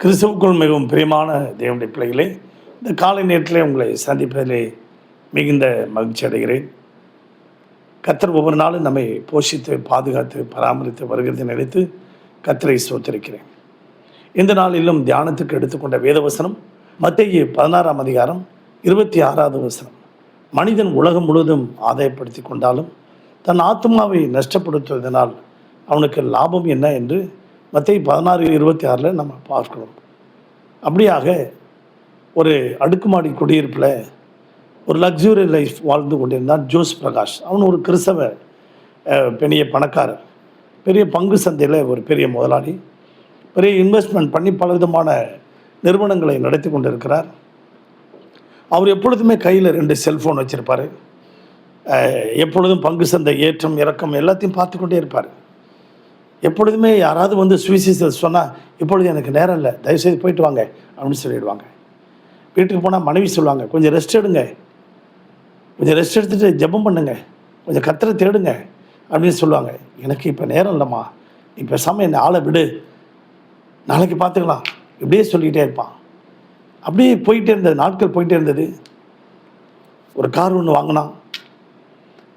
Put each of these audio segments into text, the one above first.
கிறிஸ்துவுக்குள் மிகவும் பிரியமான தேவனுடைய பிள்ளைகளே, இந்த காலை நேரத்திலே உங்களை சந்திப்பதிலே மிகுந்த மகிழ்ச்சி அடைகிறேன். கர்த்தர் ஒவ்வொரு நாளும் நம்மை போஷித்து பாதுகாத்து பராமரித்து வருகிறதை நினைத்து கர்த்தரை ஸ்தோத்திரிக்கிறேன். இந்த நாளிலும் தியானத்துக்கு எடுத்துக்கொண்ட வேதவசனம் மத்தேயு 16ஆம் அதிகாரம் 26வது வசனம். மனிதன் உலகம் முழுவதும் ஆதாயப்படுத்தி கொண்டாலும் தன் ஆத்மாவை நஷ்டப்படுத்துவதனால் அவனுக்கு லாபம் என்ன என்று மத்தேயு 16:26 நம்ம பார்க்கிறோம். அப்படியாக ஒரு அடுக்குமாடி குடியிருப்பில் ஒரு லக்ஸுரி லைஃப் வாழ்ந்து கொண்டிருந்தான் ஜோஸ் பிரகாஷ். அவன் ஒரு கிறிஸ்தவ பெரிய பணக்காரர், பெரிய பங்கு சந்தையில் ஒரு பெரிய முதலாளி, பெரிய இன்வெஸ்ட்மெண்ட் பண்ணி பல விதமான நிறுவனங்களை நடத்தி கொண்டிருக்கிறார். அவர் எப்பொழுதுமே கையில் 2 செல்ஃபோன் வச்சுருப்பார். எப்பொழுதும் பங்கு சந்தை ஏற்றம் இறக்கம் எல்லாத்தையும் பார்த்து கொண்டே இருப்பார். எப்பொழுதுமே யாராவது வந்து சுவிசேஷம் சொன்னால், இப்பொழுது எனக்கு நேரம் இல்லை, தயவுசெய்து போயிட்டு வாங்க அப்படின்னு சொல்லிடுவாங்க. வீட்டுக்கு போனால் மனைவி சொல்லுவாங்க, கொஞ்சம் ரெஸ்ட் எடுங்க, கொஞ்சம் ரெஸ்ட் எடுத்துகிட்டு ஜெபம் பண்ணுங்க, கொஞ்சம் கர்த்தரை தேடுங்க அப்படின்னு சொல்லுவாங்க. எனக்கு இப்போ நேரம் இல்லைம்மா, நீ பேசாமல் என்னை ஆளை விடு, நாளைக்கு பார்த்துக்கலாம், இப்படியே சொல்லிக்கிட்டே இருப்பான். அப்படியே போயிட்டே இருந்தது, நாட்கள் போயிட்டே இருந்தது. ஒரு கார் ஒன்று வாங்கினான்,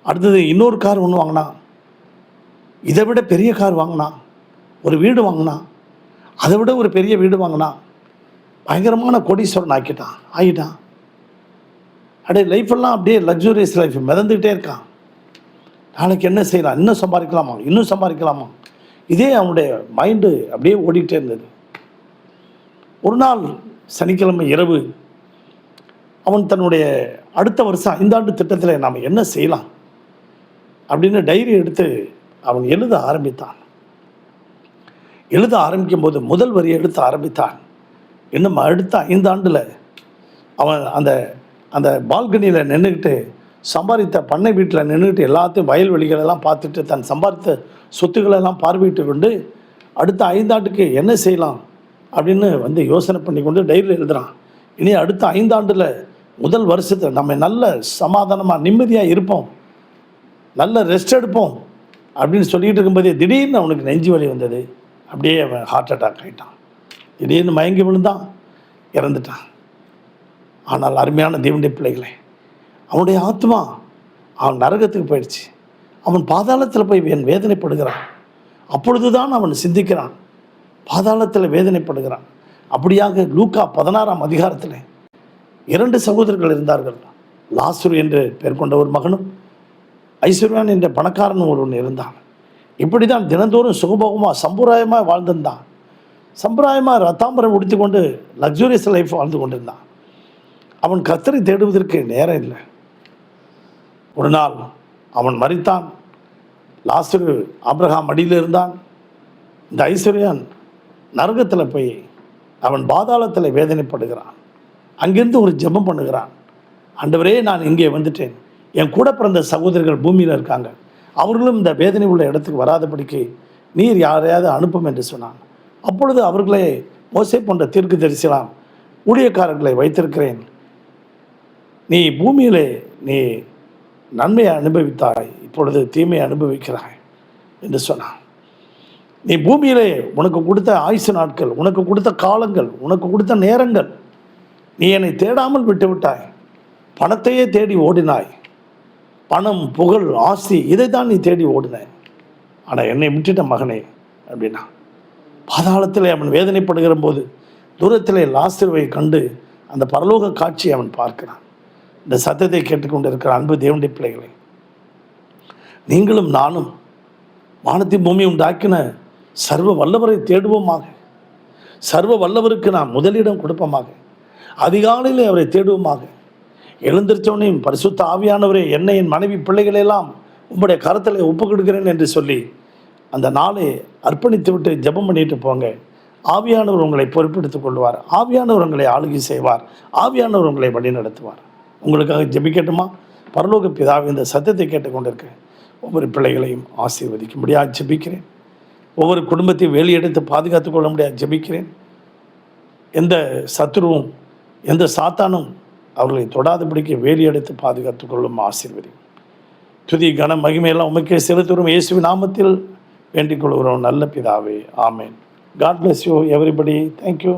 அடுத்தது இன்னொரு கார் ஒன்று வாங்கினான், இதை விட பெரிய கார் வாங்கினான், ஒரு வீடு வாங்கினான், அதை விட ஒரு பெரிய வீடு வாங்கினான், பயங்கரமான கோடீஸ்வரன் ஆகிட்டான். அப்படியே லைஃப்பெல்லாம் அப்படியே லக்ஸூரியஸ் லைஃப் மிதந்துக்கிட்டே இருக்கான். நாளைக்கு என்ன செய்யலாம், இன்னும் சம்பாதிக்கலாமா, இதே அவனுடைய மைண்டு அப்படியே ஓடிக்கிட்டே இருந்தது. ஒரு நாள் சனிக்கிழமை இரவு அவன் தன்னுடைய அடுத்த வருஷம் 5 ஆண்டு திட்டத்தில் நாம் என்ன செய்யலாம் அப்படின்னு டைரி எடுத்து அவன் எழுத ஆரம்பிக்கும் போது முதல் வரியை எடுத்து ஆரம்பித்தான். இன்னும் அடுத்த 5 ஆண்டில் அவன் அந்த பால்கனியில் நின்றுக்கிட்டு சம்பாதித்த பண்ணை வீட்டில் நின்றுக்கிட்டு எல்லாத்தையும் வயல்வெளிகளெல்லாம் பார்த்துட்டு தன் சம்பாதித்த சொத்துக்களெல்லாம் பார்வையிட்டு கொண்டு அடுத்த 5 ஆண்டுக்கு என்ன செய்யலாம் அப்படின்னு வந்து யோசனை பண்ணி கொண்டு டைரியில் எழுதுகிறான். இனி அடுத்த 5 ஆண்டில் முதல் வருஷத்தில் நம்ம நல்ல சமாதானமாக நிம்மதியாக இருப்போம், நல்ல ரெஸ்ட் எடுப்போம் அப்படின்னு சொல்லிகிட்டு இருக்கும்போதே திடீர்னு அவனுக்கு நெஞ்சு வலி வந்தது. அப்படியே அவன் ஹார்ட் அட்டாக் ஆகிட்டான். திடீர்னு மயங்கி விழுந்தான், இறந்துட்டான். ஆனால் அருமையான தேவனுடைய பிள்ளைகளே, அவனுடைய ஆத்மா அவன் நரகத்துக்கு போயிடுச்சு. அவன் பாதாளத்தில் போய் வேதனைப்படுகிறான். அப்பொழுது தான் அவன் சிந்திக்கிறான், பாதாளத்தில் வேதனைப்படுகிறான். அப்படியாக லூக்கா 16ஆம் அதிகாரத்தில் 2 சகோதரர்கள் இருந்தார்கள். லாசரு என்று பெயர் கொண்ட ஒரு மகனும் ஐஸ்வர்யான் என்ற பணக்காரன் ஒருவன் இருந்தான். இப்படி தான் தினந்தோறும் சுகபோகமாக சம்பிரதாயமாக வாழ்ந்திருந்தான். சம்பிரதாயமாக ரத்தாம்பரம் உடுத்தி கொண்டு லக்ஸூரியஸ் லைஃப் வாழ்ந்து கொண்டிருந்தான். அவன் கர்த்தரை தேடுவதற்கு நேரம் இல்லை. ஒரு நாள் அவன் மரித்தான். லாசரு ஆபிரகாம் மடியில் இருந்தான். இந்த ஐஸ்வர்யான் நரகத்தில் போய் அவன் பாதாளத்தில் வேதனைப்படுகிறான். அங்கிருந்து ஒரு ஜெபம் பண்ணுகிறான். ஆண்டவரே, நான் இங்கே வந்துட்டேன், என் கூட பிறந்த சகோதரர்கள் பூமியில் இருக்காங்க, அவர்களும் இந்த வேதனை உள்ள இடத்துக்கு வராதபடிக்கு நீர் யாரையாவது அனுப்பும் என்று சொன்னான். அப்பொழுது அவர்களே மோசே போன்ற தீர்க்கதரிசிலாம் ஊழியக்காரர்களை வைத்திருக்கிறேன், நீ பூமியிலே நீ நன்மையை அனுபவித்தாய், இப்பொழுது தீமையை அனுபவிக்கிறாய் என்று சொன்னான். நீ பூமியிலே உனக்கு கொடுத்த ஆயுசு நாட்கள், உனக்கு கொடுத்த காலங்கள், உனக்கு கொடுத்த நேரங்கள், நீ என்னை தேடாமல் விட்டுவிட்டாய், பணத்தையே தேடி ஓடினாய், பணம் புகழ் ஆஸ்தி இதை தான் நீ தேடி ஓடின, ஆனால் என்னை விட்டுட்ட மகனே அப்படின்னா. பாதாளத்தில் அவன் வேதனைப்படுகிற போது தூரத்திலே லாசருவை கண்டு அந்த பரலோக காட்சியை அவன் பார்க்கிறான். இந்த சத்தத்தை கேட்டுக்கொண்டு இருக்கிற அன்பு தேவனுடைய பிள்ளைகளை, நீங்களும் நானும் வானத்தை பூமி உண்டாக்கின சர்வ வல்லவரை தேடுவோமாக, சர்வ வல்லவருக்கு நாம் முதலிடம் கொடுப்போமாக, அதிகாலையில் அவரை தேடுவோமாக. எழுந்திருச்சோனையும் பரிசுத்த ஆவியானவரே, என்னை என் மனைவி பிள்ளைகளெல்லாம் உங்களுடைய கரத்தில் ஒப்பு கொடுக்கிறேன் என்று சொல்லி அந்த நாளை அர்ப்பணித்து விட்டு ஜெபம் பண்ணிட்டு போங்க. ஆவியானவர் உங்களை பொறுப்பெடுத்துக் கொள்வார், ஆவியானவர் உங்களை ஆளுகை செய்வார், ஆவியானவர் உங்களை வழி நடத்துவார். உங்களுக்காக ஜெபிக்கட்டுமா? பரலோக பிதாவே, இந்த சத்தத்தை கேட்டுக்கொண்டிருக்கிறேன் ஒவ்வொரு பிள்ளைகளையும் ஆசீர்வதிக்கும்படியாக ஜெபிக்கிறேன். ஒவ்வொரு குடும்பத்தையும் வேலையெடுத்து பாதுகாத்து கொள்ள முடியாது ஜெபிக்கிறேன். எந்த சத்துருவும் எந்த சாத்தானும் அவர்களை தொடாதபடிக்கு வேலையெடுத்து பாதுகாத்து கொள்ளும் ஆசீர்வதி. துதி கன மகிமையெல்லாம் உமக்கே செலுத்துகிறோம் இயேசுவின் நாமத்தில் வேண்டிக் கொள்கிறோம் நல்ல பிதாவே, ஆமேன். God bless you everybody. Thank you.